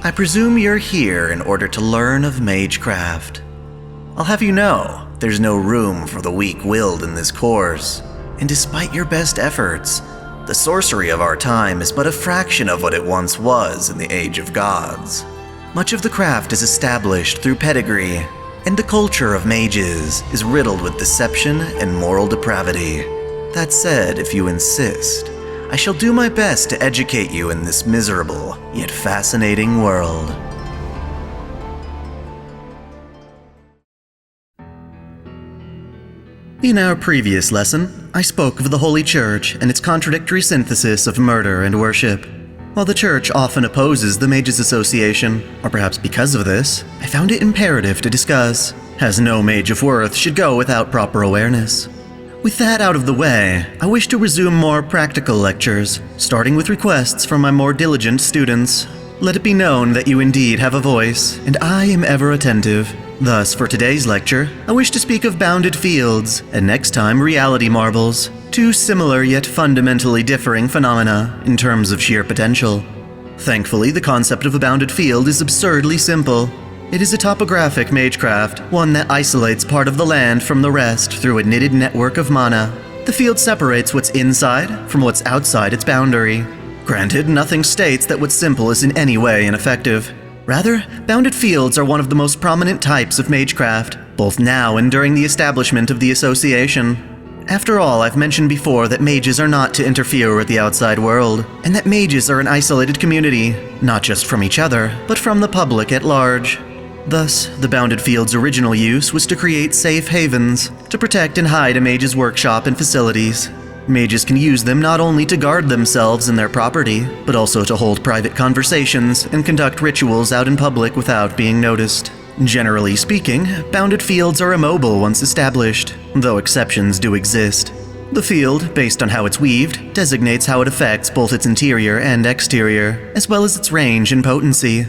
I presume you're here in order to learn of Magecraft. I'll have you know, there's no room for the weak-willed in this course, and despite your best efforts, the sorcery of our time is but a fraction of what it once was in the Age of Gods. Much of the craft is established through pedigree, and the culture of mages is riddled with deception and moral depravity. That said, if you insist, I shall do my best to educate you in this miserable, yet fascinating world. In our previous lesson, I spoke of the Holy Church and its contradictory synthesis of murder and worship. While the Church often opposes the Mages Association, or perhaps because of this, I found it imperative to discuss, as no mage of worth should go without proper awareness. With that out of the way, I wish to resume more practical lectures, starting with requests from my more diligent students. Let it be known that you indeed have a voice, and I am ever attentive. Thus, for today's lecture, I wish to speak of bounded fields, and next time reality marbles, two similar yet fundamentally differing phenomena in terms of sheer potential. Thankfully, the concept of a bounded field is absurdly simple. It is a topographic magecraft, one that isolates part of the land from the rest through a knitted network of mana. The field separates what's inside from what's outside its boundary. Granted, nothing states that what's simple is in any way ineffective. Rather, bounded fields are one of the most prominent types of magecraft, both now and during the establishment of the association. After all, I've mentioned before that mages are not to interfere with the outside world, and that mages are an isolated community, not just from each other, but from the public at large. Thus, the bounded field's original use was to create safe havens, to protect and hide a mage's workshop and facilities. Mages can use them not only to guard themselves and their property, but also to hold private conversations and conduct rituals out in public without being noticed. Generally speaking, bounded fields are immobile once established, though exceptions do exist. The field, based on how it's weaved, designates how it affects both its interior and exterior, as well as its range and potency.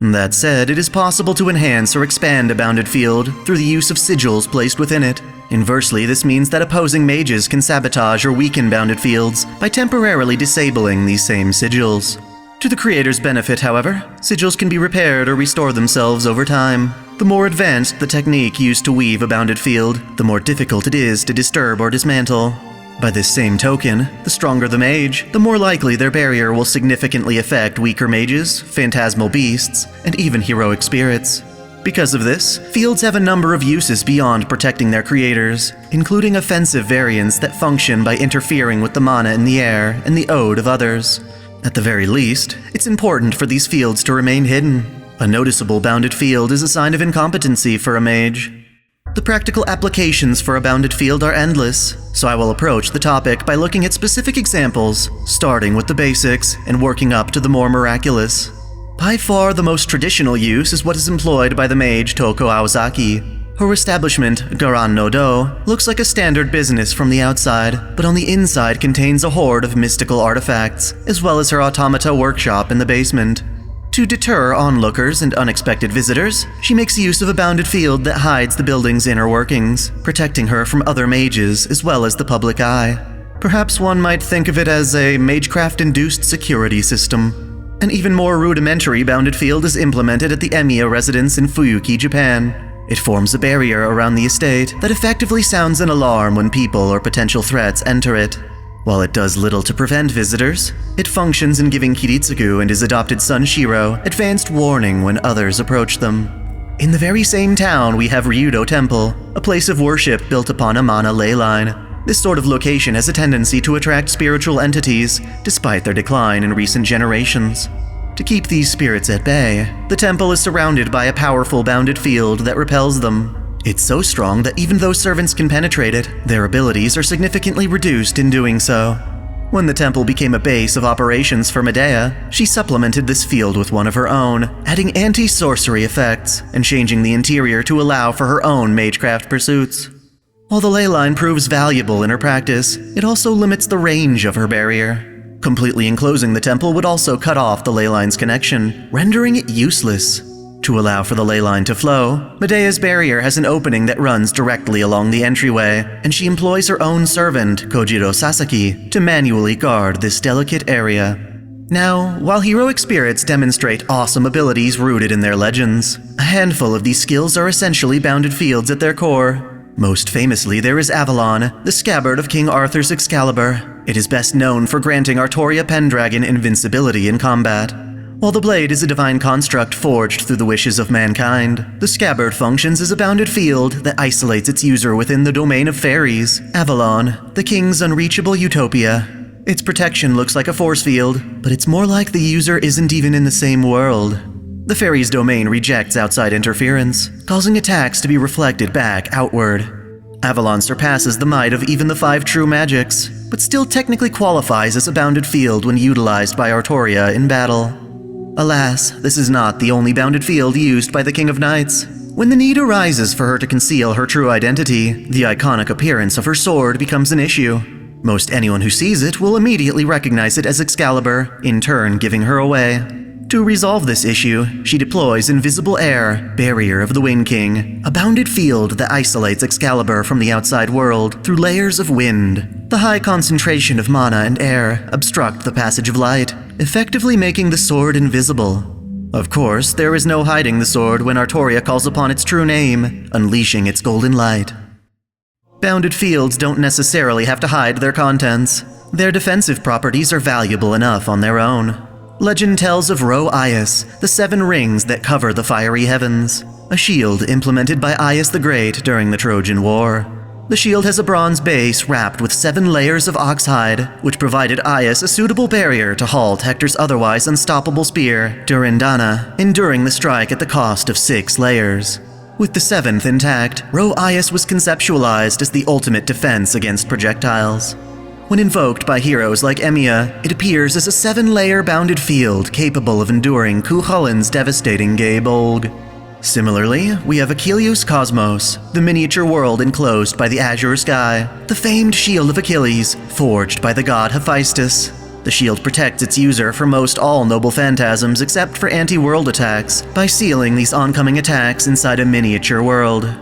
That said, it is possible to enhance or expand a bounded field through the use of sigils placed within it. Inversely, this means that opposing mages can sabotage or weaken bounded fields by temporarily disabling these same sigils. To the creator's benefit, however, sigils can be repaired or restore themselves over time. The more advanced the technique used to weave a bounded field, the more difficult it is to disturb or dismantle. By this same token, the stronger the mage, the more likely their barrier will significantly affect weaker mages, phantasmal beasts, and even heroic spirits. Because of this, fields have a number of uses beyond protecting their creators, including offensive variants that function by interfering with the mana in the air and the ode of others. At the very least, it's important for these fields to remain hidden. A noticeable bounded field is a sign of incompetency for a mage. The practical applications for a bounded field are endless, so I will approach the topic by looking at specific examples, starting with the basics and working up to the more miraculous. By far the most traditional use is what is employed by the mage Toko Aozaki. Her establishment, Garan no Do, looks like a standard business from the outside, but on the inside contains a hoard of mystical artifacts, as well as her automata workshop in the basement. To deter onlookers and unexpected visitors, she makes use of a bounded field that hides the building's inner workings, protecting her from other mages as well as the public eye. Perhaps one might think of it as a Magecraft-induced security system. An even more rudimentary bounded field is implemented at the Emiya residence in Fuyuki, Japan. It forms a barrier around the estate that effectively sounds an alarm when people or potential threats enter it. While it does little to prevent visitors, it functions in giving Kiritsugu and his adopted son Shiro advanced warning when others approach them. In the very same town, we have Ryudo Temple, a place of worship built upon a mana ley line. This sort of location has a tendency to attract spiritual entities, despite their decline in recent generations. To keep these spirits at bay, the temple is surrounded by a powerful bounded field that repels them. It's so strong that even though servants can penetrate it, their abilities are significantly reduced in doing so. When the temple became a base of operations for Medea, she supplemented this field with one of her own, adding anti-sorcery effects and changing the interior to allow for her own magecraft pursuits. While the ley line proves valuable in her practice, it also limits the range of her barrier. Completely enclosing the temple would also cut off the ley line's connection, rendering it useless. To allow for the ley line to flow, Medea's barrier has an opening that runs directly along the entryway, and she employs her own servant, Kojiro Sasaki, to manually guard this delicate area. Now, while heroic spirits demonstrate awesome abilities rooted in their legends, a handful of these skills are essentially bounded fields at their core. Most famously, there is Avalon, the scabbard of King Arthur's Excalibur. It is best known for granting Artoria Pendragon invincibility in combat. While the blade is a divine construct forged through the wishes of mankind, the scabbard functions as a bounded field that isolates its user within the domain of fairies, Avalon, the king's unreachable utopia. Its protection looks like a force field, but it's more like the user isn't even in the same world. The fairy's domain rejects outside interference, causing attacks to be reflected back outward. Avalon surpasses the might of even the 5 true magics, but still technically qualifies as a bounded field when utilized by Artoria in battle. Alas, this is not the only bounded field used by the King of Knights. When the need arises for her to conceal her true identity, the iconic appearance of her sword becomes an issue. Most anyone who sees it will immediately recognize it as Excalibur, in turn giving her away. To resolve this issue, she deploys Invisible Air, Barrier of the Wind King, a bounded field that isolates Excalibur from the outside world through layers of wind. The high concentration of mana and air obstruct the passage of light, effectively making the sword invisible. Of course, there is no hiding the sword when Artoria calls upon its true name, unleashing its golden light. Bounded fields don't necessarily have to hide their contents. Their defensive properties are valuable enough on their own. Legend tells of Ro Aias, the 7 rings that cover the fiery heavens, a shield implemented by Aias the Great during the Trojan War. The shield has a bronze base wrapped with 7 layers of oxhide, which provided Aias a suitable barrier to halt Hector's otherwise unstoppable spear, Durindana, enduring the strike at the cost of 6 layers. With the 7th intact, Ro Aias was conceptualized as the ultimate defense against projectiles. When invoked by heroes like Emiya, it appears as a 7-layer bounded field capable of enduring Cuchulain's devastating Gaybolg. Similarly, we have Achilles Cosmos, the miniature world enclosed by the azure sky, the famed shield of Achilles, forged by the god Hephaestus. The shield protects its user from most all noble phantasms except for anti-world attacks, by sealing these oncoming attacks inside a miniature world.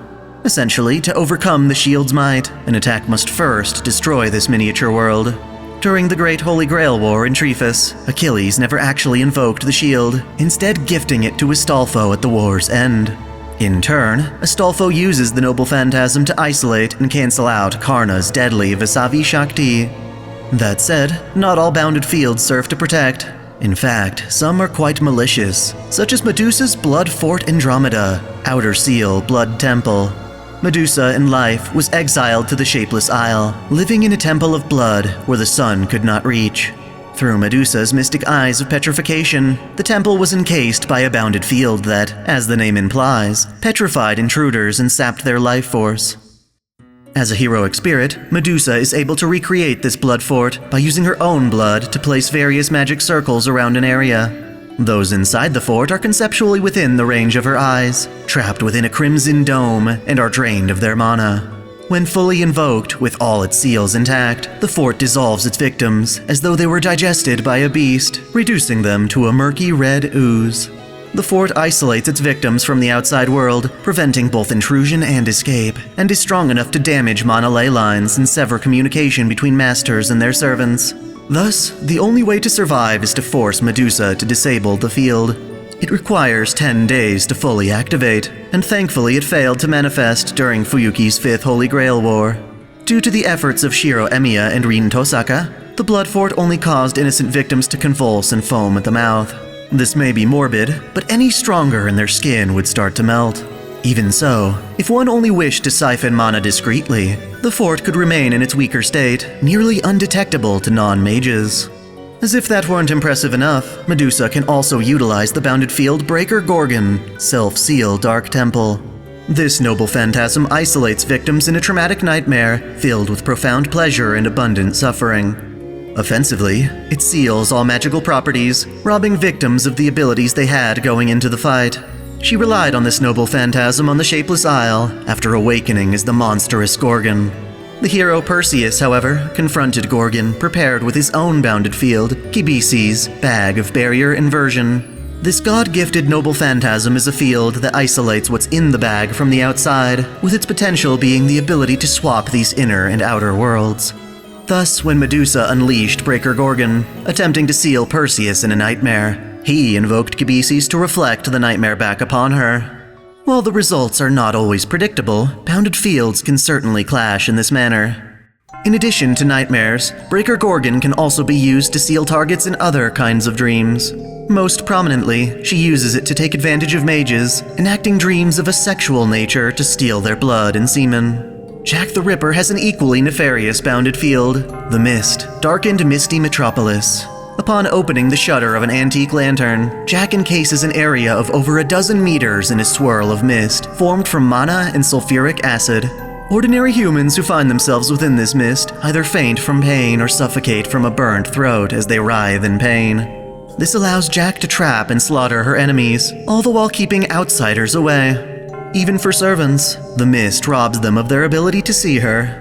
Essentially, to overcome the shield's might, an attack must first destroy this miniature world. During the Great Holy Grail War in Trifus, Achilles never actually invoked the shield, instead gifting it to Astolfo at the war's end. In turn, Astolfo uses the noble phantasm to isolate and cancel out Karna's deadly Vasavi Shakti. That said, not all bounded fields serve to protect. In fact, some are quite malicious, such as Medusa's Blood Fort Andromeda, Outer Seal Blood Temple. Medusa, in life, was exiled to the Shapeless Isle, living in a temple of blood where the sun could not reach. Through Medusa's mystic eyes of petrification, the temple was encased by a bounded field that, as the name implies, petrified intruders and sapped their life force. As a heroic spirit, Medusa is able to recreate this blood fort by using her own blood to place various magic circles around an area. Those inside the fort are conceptually within the range of her eyes, trapped within a crimson dome, and are drained of their mana. When fully invoked, with all its seals intact, the fort dissolves its victims, as though they were digested by a beast, reducing them to a murky red ooze. The fort isolates its victims from the outside world, preventing both intrusion and escape, and is strong enough to damage mana ley lines and sever communication between masters and their servants. Thus, the only way to survive is to force Medusa to disable the field. It requires 10 days to fully activate, and thankfully it failed to manifest during Fuyuki's 5th Holy Grail War. Due to the efforts of Shiro Emiya and Rin Tosaka, the blood fort only caused innocent victims to convulse and foam at the mouth. This may be morbid, but any stronger and their skin would start to melt. Even so, if one only wished to siphon mana discreetly, the fort could remain in its weaker state, nearly undetectable to non-mages. As if that weren't impressive enough, Medusa can also utilize the bounded field Breaker Gorgon, Self-Seal Dark Temple. This noble phantasm isolates victims in a traumatic nightmare filled with profound pleasure and abundant suffering. Offensively, it seals all magical properties, robbing victims of the abilities they had going into the fight. She relied on this noble phantasm on the Shapeless Isle after awakening as the monstrous Gorgon. The hero Perseus, however, confronted Gorgon prepared with his own bounded field, Kibisi's Bag of Barrier Inversion. This god-gifted noble phantasm is a field that isolates what's in the bag from the outside, with its potential being the ability to swap these inner and outer worlds. Thus, when Medusa unleashed Breaker Gorgon, attempting to seal Perseus in a nightmare, he invoked Kibisis to reflect the nightmare back upon her. While the results are not always predictable, bounded fields can certainly clash in this manner. In addition to nightmares, Breaker Gorgon can also be used to seal targets in other kinds of dreams. Most prominently, she uses it to take advantage of mages, enacting dreams of a sexual nature to steal their blood and semen. Jack the Ripper has an equally nefarious bounded field, the Mist, darkened misty metropolis. Upon opening the shutter of an antique lantern, Jack encases an area of over a dozen meters in a swirl of mist, formed from mana and sulfuric acid. Ordinary humans who find themselves within this mist either faint from pain or suffocate from a burnt throat as they writhe in pain. This allows Jack to trap and slaughter her enemies, all the while keeping outsiders away. Even for servants, the mist robs them of their ability to see her.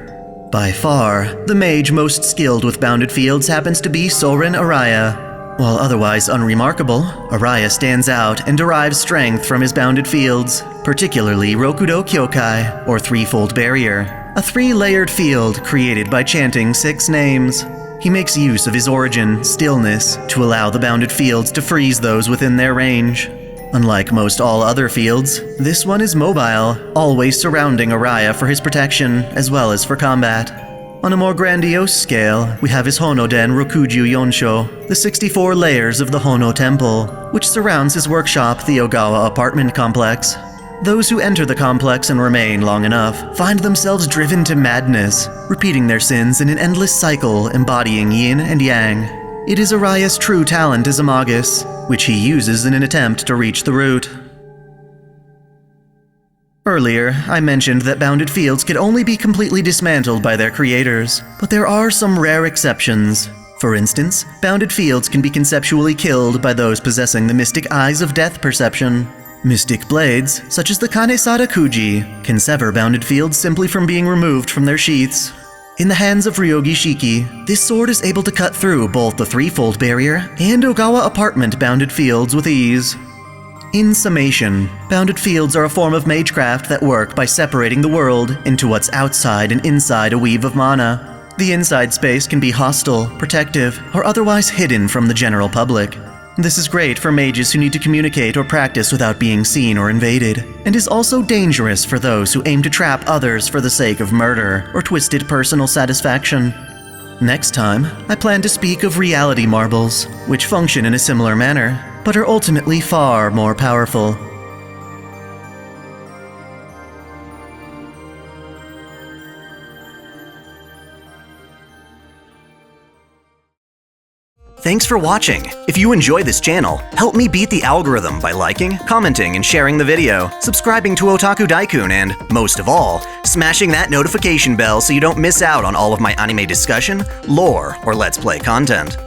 By far, the mage most skilled with bounded fields happens to be Soren Araya. While otherwise unremarkable, Araya stands out and derives strength from his bounded fields, particularly Rokudo Kyokai, or Threefold Barrier, a 3-layered field created by chanting 6 names. He makes use of his origin, Stillness, to allow the bounded fields to freeze those within their range. Unlike most all other fields, this one is mobile, always surrounding Araya for his protection, as well as for combat. On a more grandiose scale, we have his Honoden Rokuju Yonsho, the 64 layers of the Hono Temple, which surrounds his workshop, the Ogawa apartment complex. Those who enter the complex and remain long enough find themselves driven to madness, repeating their sins in an endless cycle embodying yin and yang. It is Araya's true talent as a magus, which he uses in an attempt to reach the root. Earlier, I mentioned that bounded fields could only be completely dismantled by their creators, but there are some rare exceptions. For instance, bounded fields can be conceptually killed by those possessing the mystic eyes of death perception. Mystic blades, such as the Kanesada Kuji, can sever bounded fields simply from being removed from their sheaths. In the hands of Ryogi Shiki, this sword is able to cut through both the Threefold Barrier and Ogawa apartment bounded fields with ease. In summation, bounded fields are a form of magecraft that work by separating the world into what's outside and inside a weave of mana. The inside space can be hostile, protective, or otherwise hidden from the general public. This is great for mages who need to communicate or practice without being seen or invaded, and is also dangerous for those who aim to trap others for the sake of murder or twisted personal satisfaction. Next time, I plan to speak of reality marbles, which function in a similar manner, but are ultimately far more powerful. Thanks for watching. If you enjoy this channel, help me beat the algorithm by liking, commenting, and sharing the video, subscribing to OtakuDaiKun, and, most of all, smashing that notification bell so you don't miss out on all of my anime discussion, lore, or Let's Play content.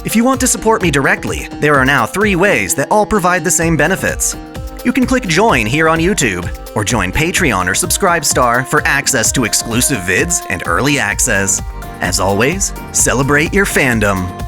If you want to support me directly, there are now 3 ways that all provide the same benefits. You can click join here on YouTube, or join Patreon or Subscribestar for access to exclusive vids and early access. As always, celebrate your fandom.